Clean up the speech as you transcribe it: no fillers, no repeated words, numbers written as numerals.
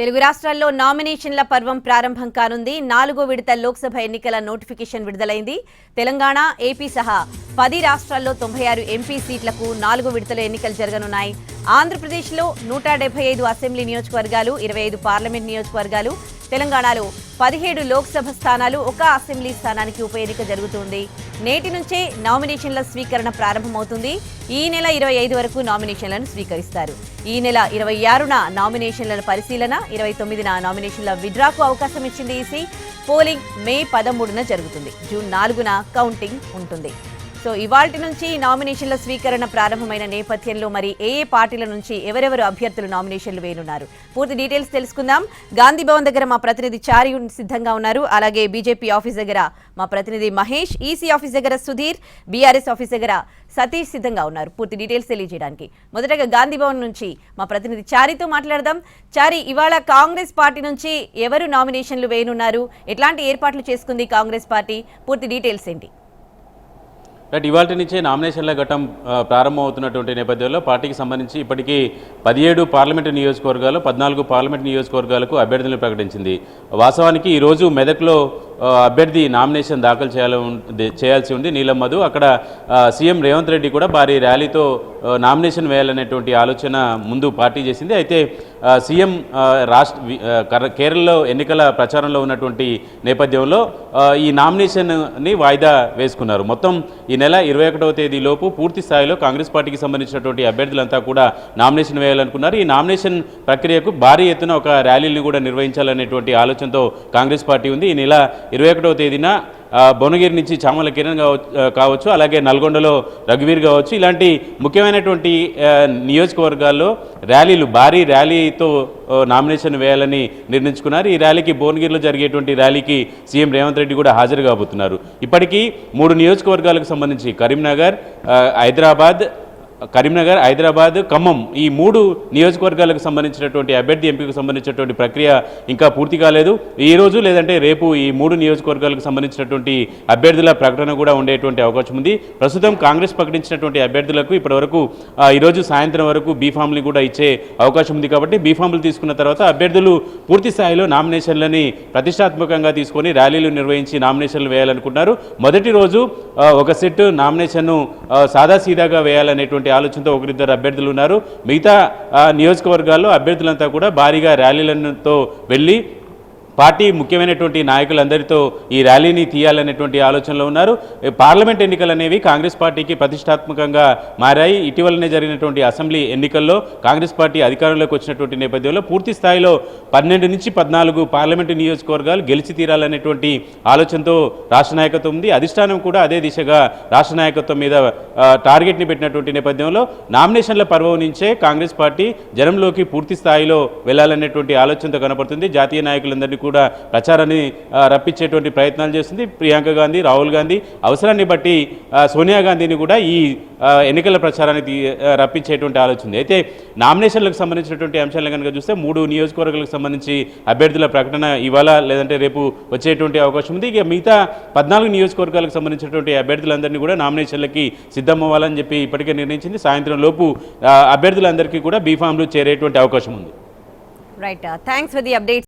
తెలుగు రాష్ట్రాల్లో నామినేషన్ల పర్వం ప్రారంభం కానుంది. 4వ విడత లోక్సభ ఎన్నికల నోటిఫికేషన్ విడుదలైంది. తెలంగాణ, ఏపీ సహా 10 రాష్ట్రాల్లో 96 ఎంపీ సీట్లకు 4వ విడతలో ఎన్నికలు జరగనున్నాయి. ఆంధ్రప్రదేశ్లో 175 అసెంబ్లీ నియోజకవర్గాలు, 25 పార్లమెంట్ నియోజకవర్గాలు, తెలంగాణలో 17 లోక్సభ స్థానాలు, 1 అసెంబ్లీ స్థానానికి ఉప ఎన్నిక జరుగుతుంది. నేటి నుంచే నామినేషన్ల స్వీకరణ ప్రారంభమవుతుంది. ఈ నెల 25 వరకు నామినేషన్లను స్వీకరిస్తారు. ఈ నెల 26న నామినేషన్ల పరిశీలన, 29న నామినేషన్ల విడ్రాకు అవకాశం ఇచ్చింది ఈసీ. పోలింగ్ మే 13న జరుగుతుంది. జూన్ 4న కౌంటింగ్ ఉంటుంది. సో ఇవాల్టి నుంచి నామినేషన్ల స్వీకరణ ప్రారంభమైన నేపథ్యంలో మరి ఏ పార్టీల నుంచి ఎవరెవరు అభ్యర్థులు నామినేషన్లు వేయనున్నారు, పూర్తి డీటెయిల్స్ తెలుసుకుందాం. గాంధీ భవన్ దగ్గర మా ప్రతినిధి చారి సిద్ధంగా ఉన్నారు. అలాగే బీజేపీ ఆఫీస్ దగ్గర మా ప్రతినిధి మహేష్, ఈసీ ఆఫీస్ దగ్గర సుధీర్, బీఆర్ఎస్ ఆఫీస్ దగ్గర సతీష్ సిద్ధంగా ఉన్నారు పూర్తి డీటెయిల్స్ తెలియజేయడానికి. మొదటగా గాంధీ భవన్ నుంచి మా ప్రతినిధి చారితో మాట్లాడదాం. చారి, ఇవాళ కాంగ్రెస్ పార్టీ నుంచి ఎవరు నామినేషన్లు వేయనున్నారు, ఎట్లాంటి ఏర్పాట్లు చేసుకుంది కాంగ్రెస్ పార్టీ, పూర్తి డీటెయిల్స్ ఏంటి? ఇవాళ నుంచే నామినేషన్ల ఘట్టం ప్రారంభమవుతున్నటువంటి నేపథ్యంలో పార్టీకి సంబంధించి ఇప్పటికీ 17 పార్లమెంటు నియోజకవర్గాలు, 14 పార్లమెంటు నియోజకవర్గాలకు అభ్యర్థులను ప్రకటించింది. వాస్తవానికి ఈరోజు మెదక్లో అభ్యర్థి నామినేషన్ దాఖలు చేయాల్సి ఉంది నీలం మధు. అక్కడ సీఎం రేవంత్ రెడ్డి కూడా భారీ ర్యాలీతో నామినేషన్ వేయాలనేటువంటి ఆలోచన ముందు పార్టీ చేసింది. అయితే సీఎం కేరళలో ఎన్నికల ప్రచారంలో ఉన్నటువంటి నేపథ్యంలో ఈ నామినేషన్ని వాయిదా వేసుకున్నారు. మొత్తం ఈ నెల 21వ తేదీలోపు పూర్తి స్థాయిలో కాంగ్రెస్ పార్టీకి సంబంధించినటువంటి అభ్యర్థులంతా కూడా నామినేషన్ వేయాలనుకున్నారు. ఈ నామినేషన్ ప్రక్రియకు భారీ ఎత్తున ఒక ర్యాలీని కూడా నిర్వహించాలనేటువంటి ఆలోచనతో కాంగ్రెస్ పార్టీ ఉంది. ఈ నెల 21వ తేదీన భువనగిరి నుంచి చామల కిరణ్ కావచ్చు, అలాగే నల్గొండలో రఘువీర్ కావచ్చు, ఇలాంటి ముఖ్యమైనటువంటి నియోజకవర్గాల్లో భారీ ర్యాలీతో నామినేషన్ వేయాలని నిర్ణయించుకున్నారు. ఈ ర్యాలీకి భువనగిరిలో జరిగేటువంటి ర్యాలీకి సీఎం రేవంత్ రెడ్డి కూడా హాజరు కాబోతున్నారు. ఇప్పటికీ 3 నియోజకవర్గాలకు సంబంధించి కరీంనగర్, హైదరాబాద్, ఖమ్మం, ఈ 3 నియోజకవర్గాలకు సంబంధించినటువంటి అభ్యర్థి ఎంపికకు సంబంధించినటువంటి ప్రక్రియ ఇంకా పూర్తి కాలేదు. ఈ రోజు లేదంటే రేపు ఈ 3 నియోజకవర్గాలకు సంబంధించినటువంటి అభ్యర్థుల ప్రకటన కూడా ఉండేటువంటి అవకాశం ఉంది. ప్రస్తుతం కాంగ్రెస్ ప్రకటించినటువంటి అభ్యర్థులకు ఇప్పటివరకు ఈరోజు సాయంత్రం వరకు బీఫామ్లు కూడా ఇచ్చే అవకాశం ఉంది. కాబట్టి బీఫామ్లు తీసుకున్న తర్వాత అభ్యర్థులు పూర్తి స్థాయిలో నామినేషన్లని ప్రతిష్టాత్మకంగా తీసుకొని ర్యాలీలు నిర్వహించి నామినేషన్లు వేయాలనుకుంటున్నారు. మొదటి రోజు ఒక సెట్ నామినేషన్ను సాదాసీదాగా వేయాలనేటువంటి ఆలోచనతో 1-2 అభ్యర్థులు ఉన్నారు. మిగతా నియోజకవర్గాల్లో అభ్యర్థులంతా కూడా భారీగా ర్యాలీలతో వెళ్ళి పార్టీ ముఖ్యమైనటువంటి నాయకులందరితో ఈ ర్యాలీని తీయాలనేటువంటి ఆలోచనలో ఉన్నారు. పార్లమెంట్ ఎన్నికలు అనేవి కాంగ్రెస్ పార్టీకి ప్రతిష్టాత్మకంగా మారాయి. ఇటీవలనే జరిగినటువంటి అసెంబ్లీ ఎన్నికల్లో కాంగ్రెస్ పార్టీ అధికారంలోకి వచ్చినటువంటి నేపథ్యంలో పూర్తి స్థాయిలో 12 నుంచి 14 పార్లమెంటు నియోజకవర్గాలు గెలిచి తీరాలనేటువంటి ఆలోచనతో రాష్ట్ర నాయకత్వం ఉంది. అధిష్టానం కూడా అదే దిశగా రాష్ట్ర నాయకత్వం మీద టార్గెట్ని పెట్టినటువంటి నేపథ్యంలో నామినేషన్ల పర్వం నుంచే కాంగ్రెస్ పార్టీ జనంలోకి పూర్తి స్థాయిలో వెళ్లాలనేటువంటి ఆలోచనతో కనపడుతుంది. జాతీయ నాయకులందరినీ కూడా ప్రచారాన్ని రప్పించేటువంటి ప్రయత్నాలు చేస్తుంది. ప్రియాంక గాంధీ, రాహుల్ గాంధీ, అవసరాన్ని బట్టి సోనియా గాంధీని కూడా ఈ ఎన్నికల ప్రచారానికి రప్పించేటువంటి ఆలోచన ఉంది. అయితే నామినేషన్లకు సంబంధించినటువంటి అంశాలను కనుక చూస్తే 3 నియోజకవర్గాలకు సంబంధించి అభ్యర్థుల ప్రకటన ఇవాళ లేదంటే రేపు వచ్చేటువంటి అవకాశం ఉంది. ఇక మిగతా 14 నియోజకవర్గాలకు సంబంధించినటువంటి అభ్యర్థులందరినీ కూడా నామినేషన్లకి సిద్ధమవ్వాలని చెప్పి ఇప్పటికే నిర్ణయించింది. సాయంత్రం లోపు అభ్యర్థులందరికీ కూడా బీఫామ్లు చేరేటువంటి అవకాశం ఉంది. Right, thanks for the update.